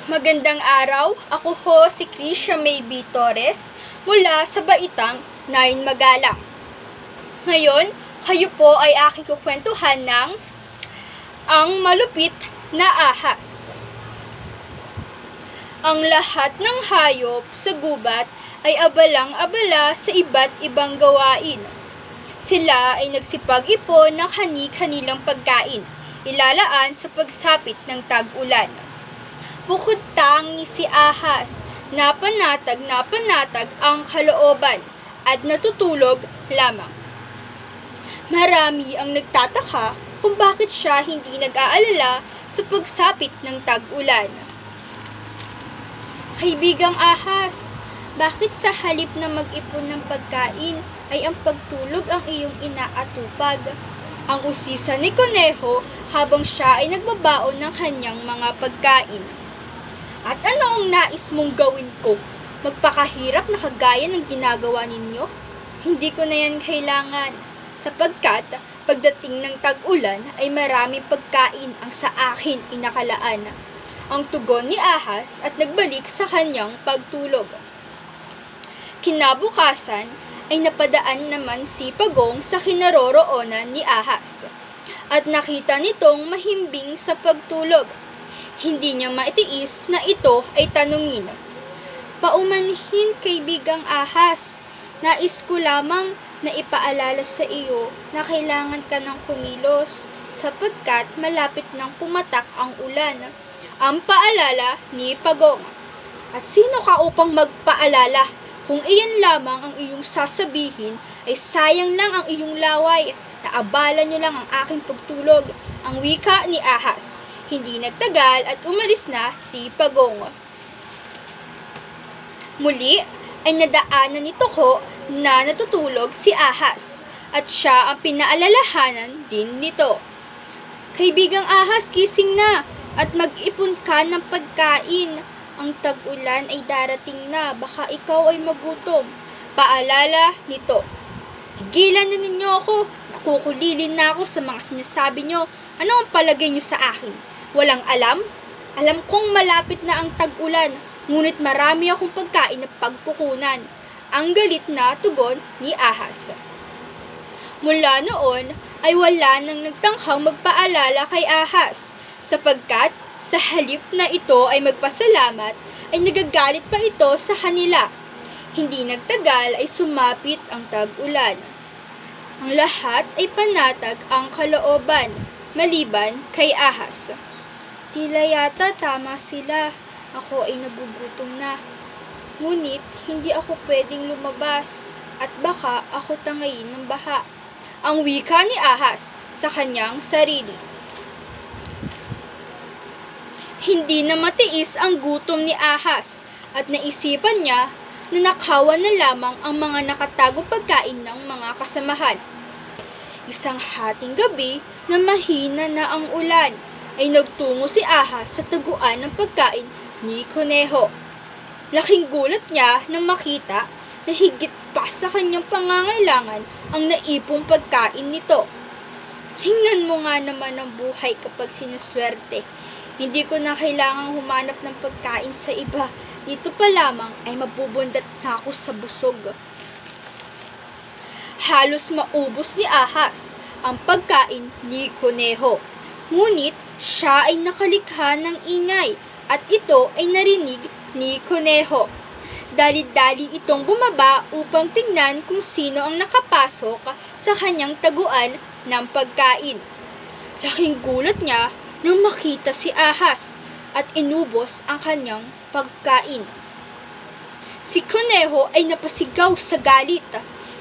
Magandang araw, ako ho si Krisha May B. Torres mula sa Baitang 9 Magalang. Ngayon, kayo po ay aking kukwentuhan ng Ang Malupit na Ahas. Ang lahat ng hayop sa gubat ay abalang-abala sa iba't ibang gawain. Sila ay nagsipag-ipon ng kani-kanilang pagkain, ilalaan sa pagsapit ng tag-ulan. Bukod tangi si ahas, napanatag ang kalooban at natutulog lamang. Marami ang nagtataka kung bakit siya hindi nag-aalala sa pagsapit ng tag-ulan. Kaibigang ahas, bakit sa halip na mag-ipon ng pagkain ay ang pagtulog ang iyong inaatupag? Ang usisa ni Kuneho habang siya ay nagbabaon ng kanyang mga pagkain. At ano ang nais mong gawin ko? Magpakahirap na kagaya ng ginagawa ninyo? Hindi ko na yan kailangan, sapagkat pagdating ng tag-ulan ay maraming pagkain ang sa akin inakalaan. Ang tugon ni ahas at nagbalik sa kanyang pagtulog. Kinabukasan ay napadaan naman si Pagong sa kinaroroonan ni ahas at nakita nitong mahimbing sa pagtulog. Hindi niya maitiis na ito ay tanungin. Paumanhin, kaibigang ahas, nais ko lamang na ipaalala sa iyo na kailangan ka ng kumilos sapagkat malapit nang pumatak ang ulan. Ang paalala ni Pagong. At sino ka upang magpaalala? Kung iyan lamang ang iyong sasabihin, ay sayang lang ang iyong laway. Naabala niyo lang ang aking pagtulog, ang wika ni ahas. Hindi nagtagal at umalis na si Pagong. Muli ay nadaanan ni Toko na natutulog si ahas at siya ang pinaalalahanan din nito. Kaibigang ahas, gising na at mag-ipon ka ng pagkain. Ang tag-ulan ay darating na, baka ikaw ay magutom. Paalala nito. Tigilan na ninyo ako, nakukulilin na ako sa mga sinasabi nyo. Ano ang palagay nyo sa akin? Walang alam? Alam kong malapit na ang tag-ulan, ngunit marami akong pagkain na pagkukunan. Ang galit na tugon ni ahas. Mula noon ay wala nang nagtanghang magpaalala kay ahas, sapagkat sa halip na ito ay magpasalamat, ay nagagalit pa ito sa kanila. Hindi nagtagal ay sumapit ang tag-ulan. Ang lahat ay panatag ang kalooban, maliban kay ahas. Tila yata tama sila, ako ay nagugutom na. Ngunit hindi ako pwedeng lumabas at baka ako tangayin ng baha. Ang wika ni ahas sa kanyang sarili. Hindi na matiis ang gutom ni ahas at naisipan niya na nakawan na lamang ang mga nakatagong pagkain ng mga kasamahan. Isang hating gabi na mahina na ang ulan ay nagtungo si ahas sa taguan ng pagkain ni Kuneho. Laking gulat niya nang makita na higit pa sa kanyang pangangailangan ang naipong pagkain nito. Tingnan mo nga naman ang buhay kapag sinuswerte. Hindi ko na kailangang humanap ng pagkain sa iba. Dito pa lamang ay mabubundat na ako sa busog. Halos maubos ni ahas ang pagkain ni Kuneho. Ngunit siya ay nakalikha ng ingay at ito ay narinig ni Kuneho. Dali-dali itong bumaba upang tingnan kung sino ang nakapasok sa kanyang taguan ng pagkain. Laking gulat niya nung makita si ahas at inubos ang kanyang pagkain. Si Kuneho ay napasigaw sa galit.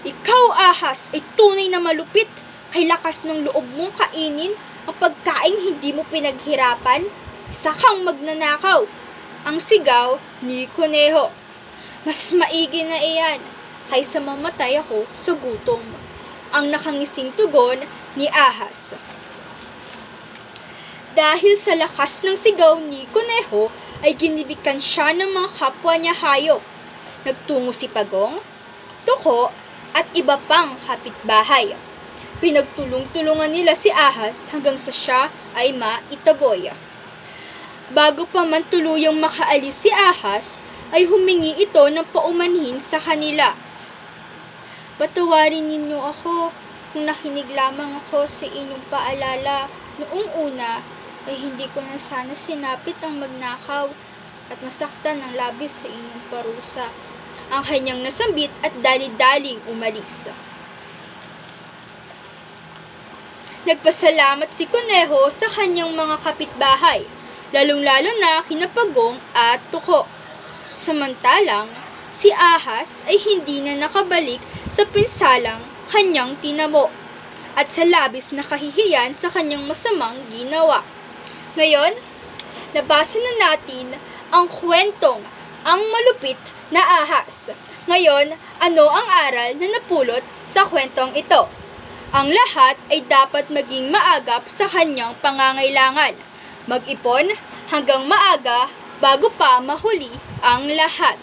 Ikaw, ahas, ay tunay na malupit. Ay lakas ng loob mong kainin ang pagkaing hindi mo pinaghirapan. Isa kang magnanakaw. Ang sigaw ni Kuneho. Mas maigi na iyan kaysa mamatay ako sa gutom. Ang nakangising tugon ni ahas. Dahil sa lakas ng sigaw ni Kuneho, ay ginibikan siya ng mga kapwa niya hayop. Nagtungo si Pagong, Toko, at iba pang kapitbahay. Pinagtulong-tulungan nila si ahas hanggang sa siya ay maitaboy. Bago pa man tuluyang makaalis si Ahas, ay humingi ito ng paumanhin sa kanila. Patawarin ninyo ako kung nakinig lamang ako sa inyong paalala. Noong una ay hindi ko na sana sinapit ang magnakaw at masaktan ng labis sa inyong parusa. Ang kanyang nasambit at dali-daling umalis. Nagpasalamat si Kuneho sa kanyang mga kapitbahay, lalong-lalo na kina Pagong at Tuko. Samantalang, si Ahas ay hindi na nakabalik sa pinsalang kanyang tinamo at sa labis na kahihiyan sa kanyang masamang ginawa. Ngayon, nabasa na natin ang kwentong Ang Malupit na Ahas. Ngayon, ano ang aral na napulot sa kwentong ito? Ang lahat ay dapat maging maagap sa kanyang pangangailangan. Mag-ipon hanggang maaga bago pa mahuli ang lahat.